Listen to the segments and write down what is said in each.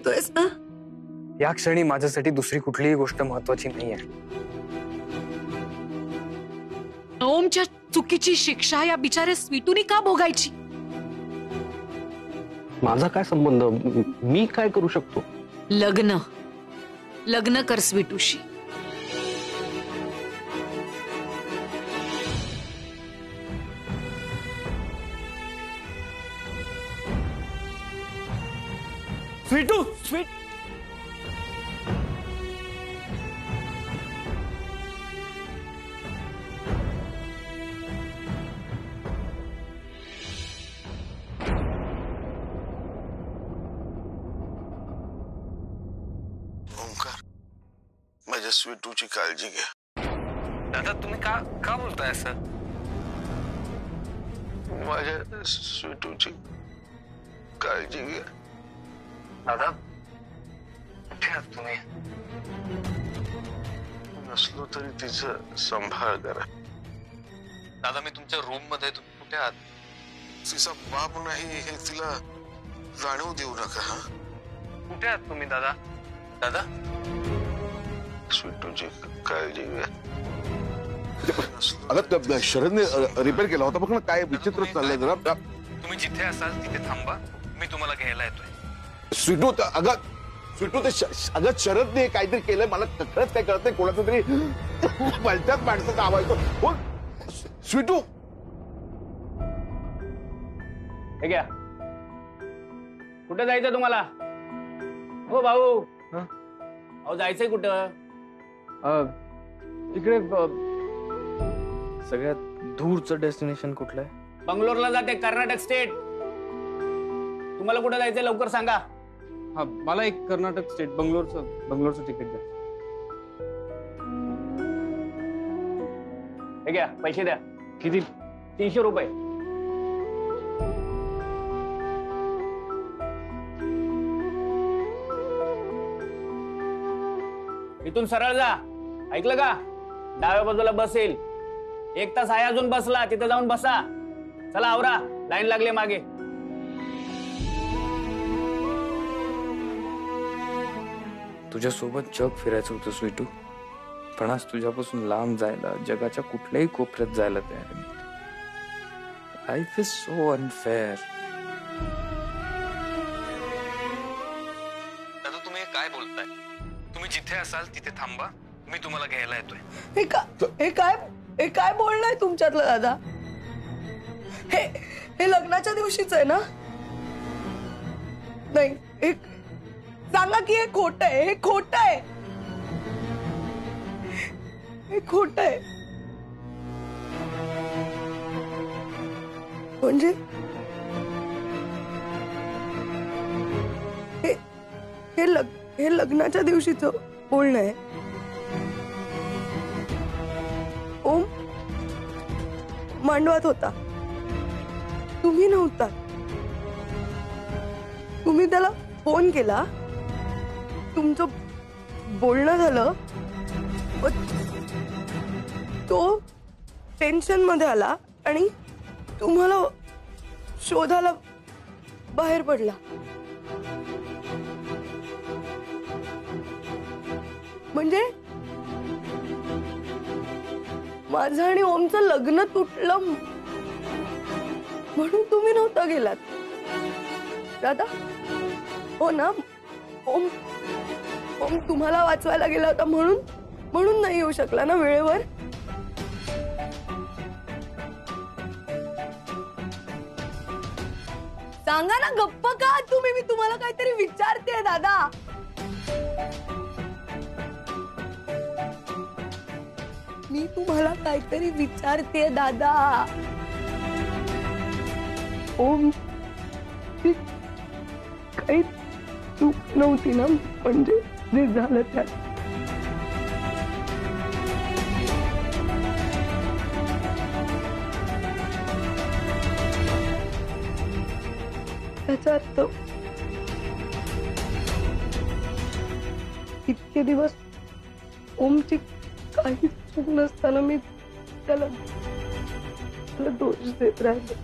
करतोयस ना? या क्षणी माझ्यासाठी दुसरी कुठलीही गोष्ट महत्वाची नाहीये. ओमच्या चुकीची शिक्षा या बिचारे स्वीटूने का भोगायची? माझा काय संबंध? मी काय करू शकतो? लग्न कर स्वीटूशी. स्वीटू, स्वीट ओंकार, माझ्या स्वीटूची काळजी घ्या. दादा तुम्ही का बोलताय असं? माझ्या स्वीटूची काळजी घ्या. दादा कुठे आहात तुम्ही? नसलो तरी तिचं सांभाळ करा. दादा मी तुमच्या रूम मध्ये, तुम्ही कुठे आहात? तिचा बाप नाही हे तिला जाणीव देऊ नका. हा, कुठे आहात तुम्ही दादा? दादा स्वीटूची काळजी घ्या. अगं शरदने रिपेअर केला होता बघ ना, काय विचित्र चाललंय जरा. तुम्ही जिथे असाल तिथे थांबा, मी तुम्हाला घ्यायला येतोय. स्वीटू अगं अगं शरदने काहीतरी केलंय, मला खरंच काय कळत नाही. कोणाचं तरी भलत्याच माणसाचा आवाज येतो. स्वीटू हे घ्या. कुठे जायचं तुम्हाला? हो भाऊ. अहो जायचंय कुठं? इकडे सगळ्यात दूरचं डेस्टिनेशन कुठलं आहे? बंगलोरला जाते, कर्नाटक स्टेट. तुम्हाला कुठे जायचंय लवकर सांगा. हा, मला एक कर्नाटक स्टेट बंगलोरचं तिकीट द्या. हे घ्या, पैसे द्या. किती? 300 रुपये. इथून सरळ जा, ऐकलं का? डाव्या बाजूला बस येईल. 1 तास आहे अजून बसला, तिथे जाऊन बसा. चला आवरा, लाईन लागली मागे. तुझ्यासोबत जग फिरायचं होतं स्वीटू, पण आज तुझ्यापासून लांब जायला, जगाच्या कुठल्याही कोपऱ्यात जायला तयार आहे. Life is so unfair. दादा तुम्ही काय बोलताय? तुम्ही जिथे असाल तिथे थांबा, मी तुम्हाला घ्यायला येतोय. हे काय बोलणं आहे तुमच्यातलं दादा? हे लग्नाच्या दिवशीच आहे ना? नाही, सांगा की हे खोटं आहे. हे खोटं आहे. हे खोटं आहे म्हणजे हे लग्नाच्या दिवशीच बोलणं आहे. ओम मांडवात होता, तुम्ही नव्हता. तुम्ही त्याला फोन केला, तुमचं बोलणं झालं, तो टेन्शन मध्ये आला आणि तुम्हाला शोधायला बाहेर पडला. म्हणजे माझं आणि ओमचं लग्न तुटलं म्हणून तुम्ही नव्हता गेलात दादा? हो ना? ओम तुम्हाला वाचवायला गेला होता म्हणून नाही येऊ शकला ना वेळेवर? सांगा ना, गप्प का तुम्ही? मी तुम्हाला काहीतरी विचारते दादा. मी तुम्हाला काहीतरी विचारते दादा. ओम काही चूक नव्हती ना, म्हणजे जे झालं त्यात? त्याचा अर्थ इतके दिवस ओमची काही चूक नसताना मी त्याला दोष देत राहिले.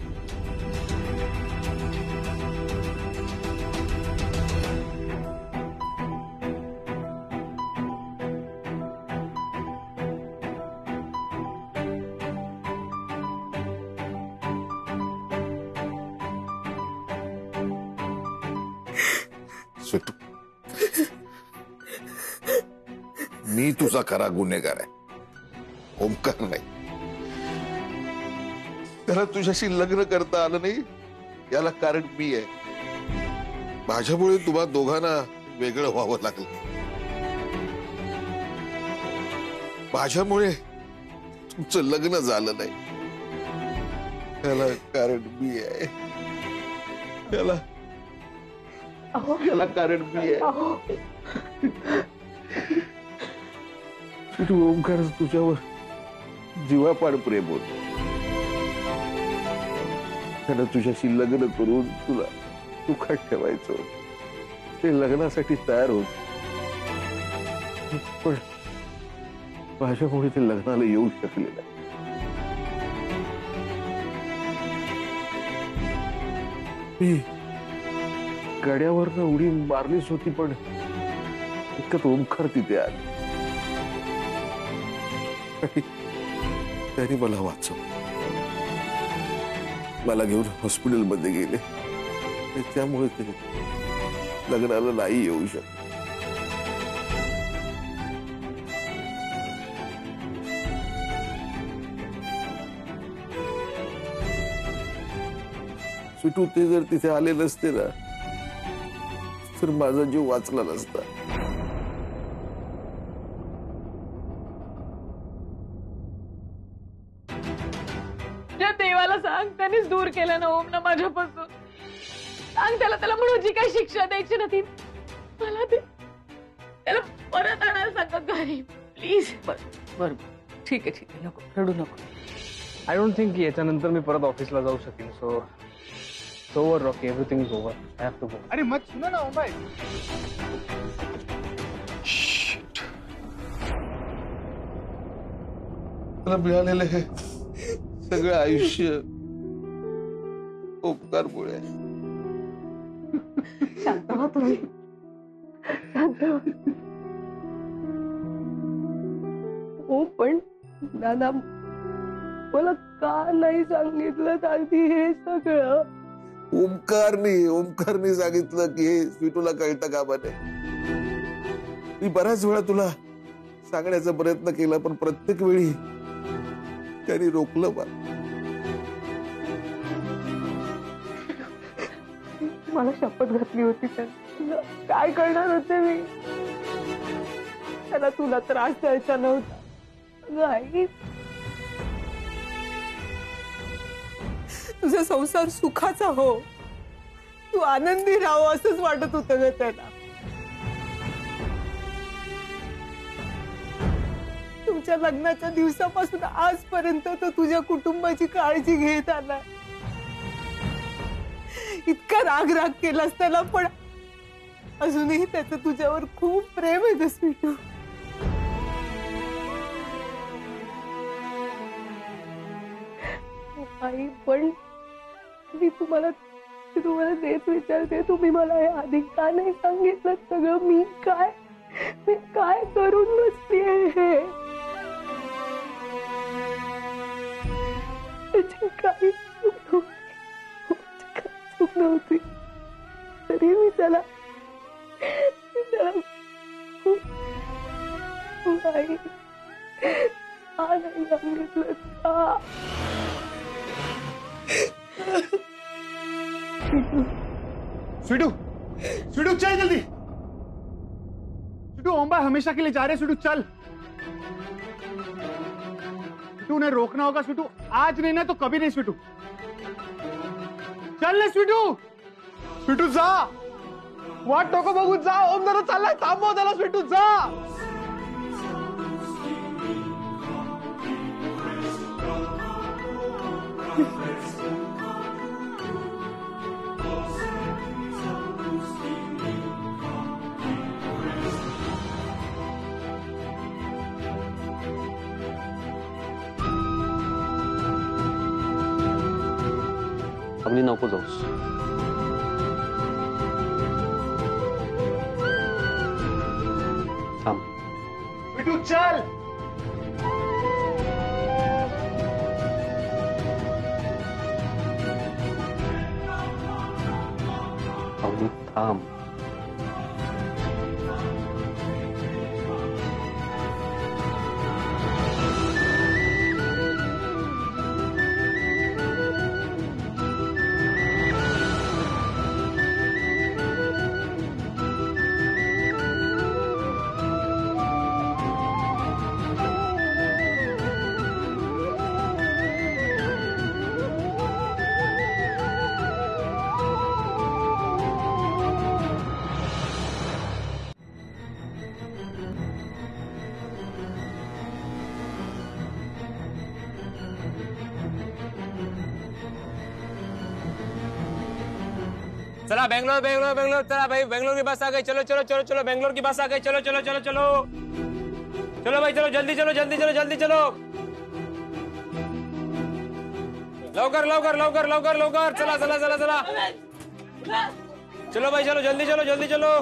स्वीटू, मी तुझा खरा गुन्हेगार आहे, ओमकार नाही. त्याला तुझ्याशी लग्न करता आलं नाही याला कारण मी आहे. माझ्यामुळे तुम्हा दोघांना वेगळं व्हावं लागलं. माझ्यामुळे तुमचं लग्न झालं नाही याला कारण मी आहे. याला कारण मी आहे. तू ओमकार तुझ्यावर जीवापाड प्रेम होत. त्याला तुझ्याशी लग्न करून तुला सुखात ठेवायचं. ते लग्नासाठी तयार होत, पण माझ्यामुळे ते लग्नाला येऊ शकले नाही. मी गड्यावरनं उडी मारलीच होती, पण इतकं ओमकार तिथे आले. त्यांनी मला वाचव, मला घेऊन हॉस्पिटलमध्ये गेले. त्यामुळे ते लग्नाला नाही येऊ शकत. स्वीटू, ते जर तिथे आले नसते ना तर माझा जीव वाचला नसता. त्या देवाला सांग, त्यांनीच दूर केलं ना ओमला माझ्यापासून. सांग त्याला म्हणून जी काही शिक्षा द्यायची ना ती मला दे. त्याला परत आणायला सांगत घरी प्लीज. बर ठीक आहे, नको रडू नको. आय डोंट थिंक की याच्यानंतर मी परत ऑफिसला जाऊ शकेन. So over Rocky, everything is over. I have to go. अरे मत सुनो ना ओम भाई. मला मिळालेलं हे सगळं आयुष्य ओमकारमुळे. शांत व्हा तुम्ही, शांत व्हा. हो, पण दादा मला का नाही सांगितलं आधी हे सगळं? ओमकारने सांगितलं की हे स्वीटूला कळतं का म्हणे. मी बऱ्याच वेळा तुला सांगण्याचा प्रयत्न केला, पण प्रत्येक वेळी त्यांनी रोखलं मला. मला शपथ घातली होती त्याला. काय करणार होते मी? त्याला तुला त्रास द्यायचा नव्हता. आई, तुझा संसार सुखाचा हो, तू आनंदी राहो असंच वाटत होतं ग त्याला. तुमच्या लग्नाच्या दिवसापासून आजपर्यंत तो तुझ्या कुटुंबाची काळजी घेत आला. इतका राग केलास त्याला, पण अजूनही त्याचं तुझ्यावर खूप प्रेम आहे स्वीटू. आई, पण मी तुम्हाला तेच विचारते, तुम्ही मला हे आधी का नाही सांगितलं सगळं? मी काय करून बसलीये हे? त्याची काही चूक नव्हती, तरी मी त्याला आई का नाही सांगितलं का? स्वीटू, स्वीटू चल जल्दी. स्वीटू, ओम भाई हमेशा के लिए जा रहे. स्वीटू चल. स्वीटू, उन्हें रोकना होगा स्वीटू. आज नहीं ना तो कभी नहीं. स्वीटू चल ना. स्वीटू, स्वीटू जा. वाट नको बघू, जा. ओम जरा चाललाय, थांबव त्याला. स्वीटू जा. अगदी नको जाऊस. थांब. स्वीटू चल. अगदी थांब. चला बेंगलोर बेंगलोर बेंगलोर, चला भाई बेंगलोर की बस आ गई, चलो चलो चलो चलो बेंगलोर की बस आ गई, चलो चलो चलो चलो चलो भाई, चलो जल्दी चलो जल्दी चलो जल्दी चलो, लवकर लवकर लवकर लवकर लवकर, चला चला चला चला, चलो भाई चलो जल्दी चलो जल्दी चलो।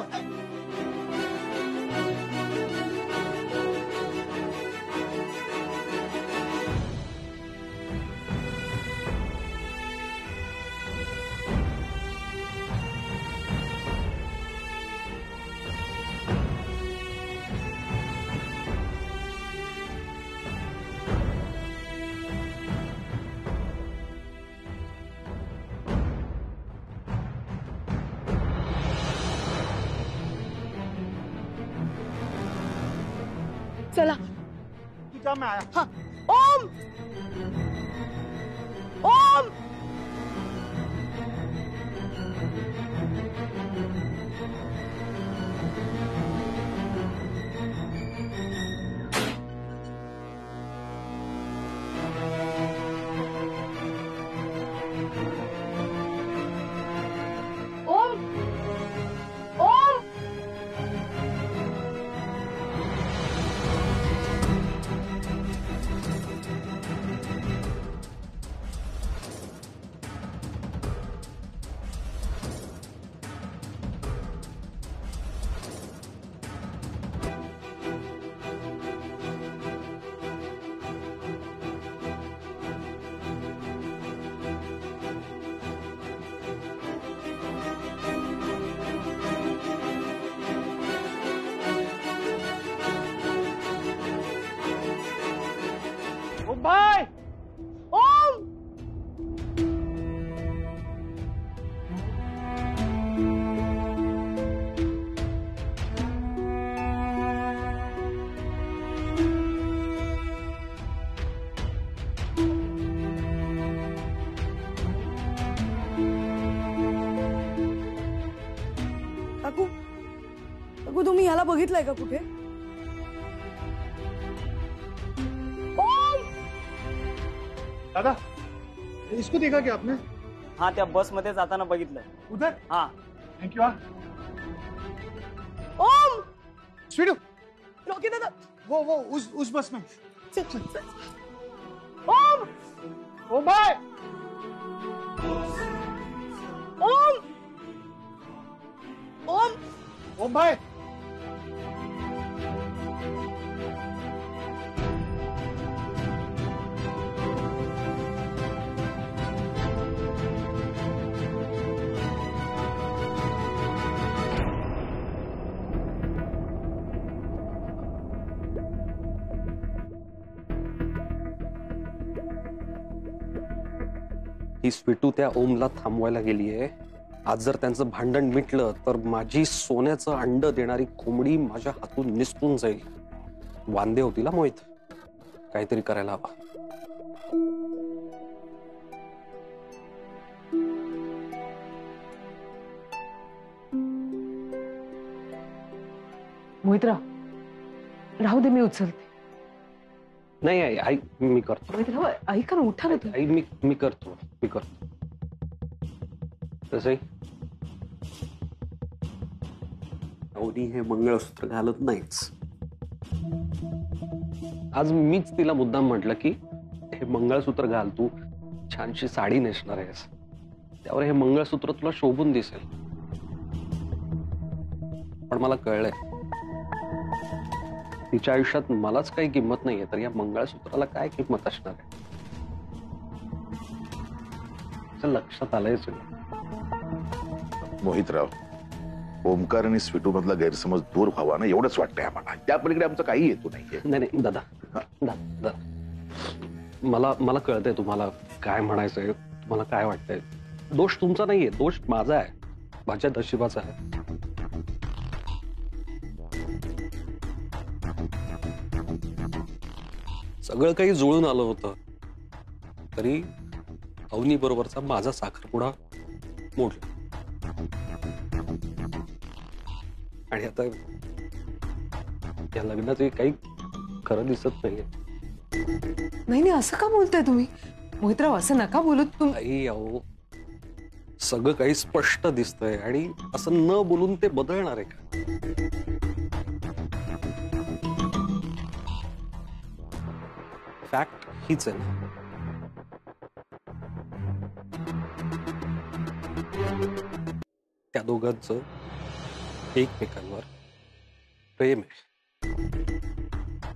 चला तुझा मैं आया। हा ओम ओम ओम ओम ओम भाई, ओम काकू काकू तुम्ही ह्याला बघितलंय का कुठे? ओम दादा इसको देखा क्या आपने? हा त्या बस मध्ये जाताना बघितलं। उधर? हा थैंक यू। ओम स्वीटू, रोकी दादा वो उस बस में। चल, चल, चल. ओम ओम भाई, ओम ओम ओम भाई, ही स्वीटू त्या ओमला थांबवायला गेलीये। आज जर त्यांचं भांडण मिटलं तर माझी सोन्याचं अंड देणारी कोंबडी माझ्या हातून निसटून जाईल। वांदे होतील हा मोहित, काहीतरी करायला हवा। मोहितराव राहू दे, मी उचलते। नाही आई, आई मी करतो। मोहितराव ऐका ना, उठा ना तू। आई मी करतो तसंही अवनी हे मंगळसूत्र घालत नाहीच। आज मीच तिला मुद्दाम म्हटलं की हे मंगळसूत्र घाल, तू छानशी साडी नेसणार आहेस, त्यावर हे मंगळसूत्र तुला शोभून दिसेल। पण मला कळलंय तिच्या आयुष्यात मलाच काही किंमत नाहीये, तर या मंगळसूत्राला काय किंमत असणार आहे लक्षात आलंय सगळं। मोहितराव, ओमकार आणि स्वीटू मधला गैरसमज दूर व्हावा ना एवढंच वाटतंय आम्हाला, त्या पलीकडे आमचं काही येतो नाहीये। नाही दादा, दादा मला कळतंय तुम्हाला काय म्हणायचंय, तुम्हाला काय वाटतंय। दोष तुमचा नाहीये, दोष माझा आहे, माझ्या नशिबाचा आहे। सगळं काही जुळून आलं होतं तरी अवनी बरोबरचा माझा साखरपुडा मोडला, आणि आता या लग्नाचे काही खरं दिसत नाहीये। नाही असं का बोलताय तुम्ही मोहितराव? असं नका बोलू तुम्ही। आई अहो, सगळं काही स्पष्ट दिसतंय आणि असं न बोलून ते बदलणार आहे का? फॅक्ट हीच आहे ना. त्या दोघांचं एकमेकांवर प्रेम आहे.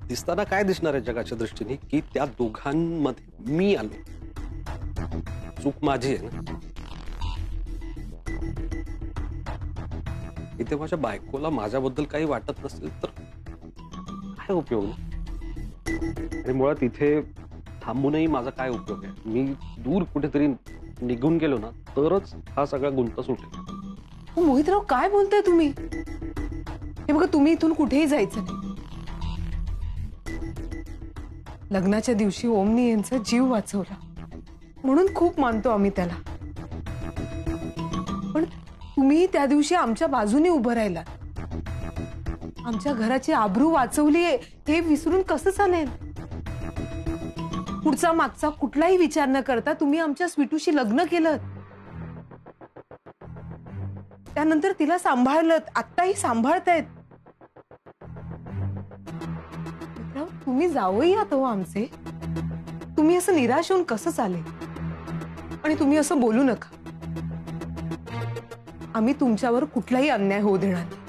दिसताना काय दिसणार आहे जगाच्या दृष्टीने की त्या दोघांमध्ये मी आलो. चूक माझी आहे ना. इथे माझ्या बायकोला माझ्याबद्दल काही वाटत नसेल तर काय उपयोग नाही. आणि मुळात इथे थांबूनही माझा काय उपयोग आहे. मी दूर कुठेतरी निघून गेलो ना तरच हा सगळा गुंता सुटेल. मोहितराव काय बोलताय तुम्ही? हे बघा, तुम्ही इथून कुठेही जायचं नाही. लग्नाच्या दिवशी ओमनी यांचा जीव वाचवला म्हणून खूप मानतो आम्ही त्याला. पण तुम्ही त्या दिवशी आमच्या बाजूने उभं राहिला, आमच्या घराची आबरू वाचवली हे विसरून कसं चालेल? पुढचा मागचा कुठलाही विचार न करता तुम्ही आमच्या स्वीटूशी लग्न केलं, त्यानंतर तिला सांभाळलं, आत्ताही सांभाळतायत. तुम्ही जावई आहात हो आमचे. तुम्ही असं निराश होऊन कसं चालेल? आणि तुम्ही असं बोलू नका. आम्ही तुमच्यावर कुठलाही अन्याय होऊ देणार नाही.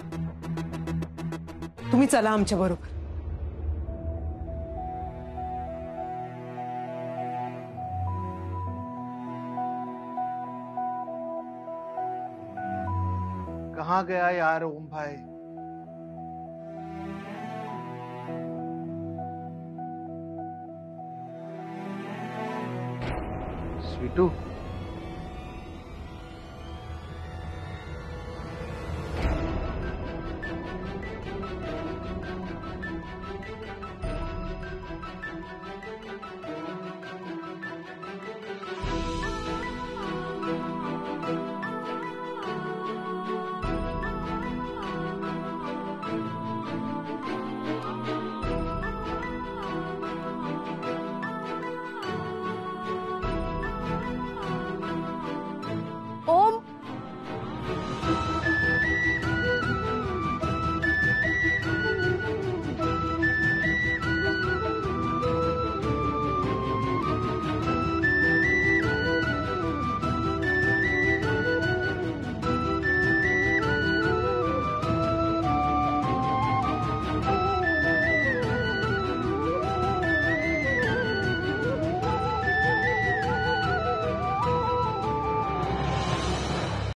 तुम्ही चला आमच्या बरोबर. कहाँ गया यार ओम भाई? स्वीटू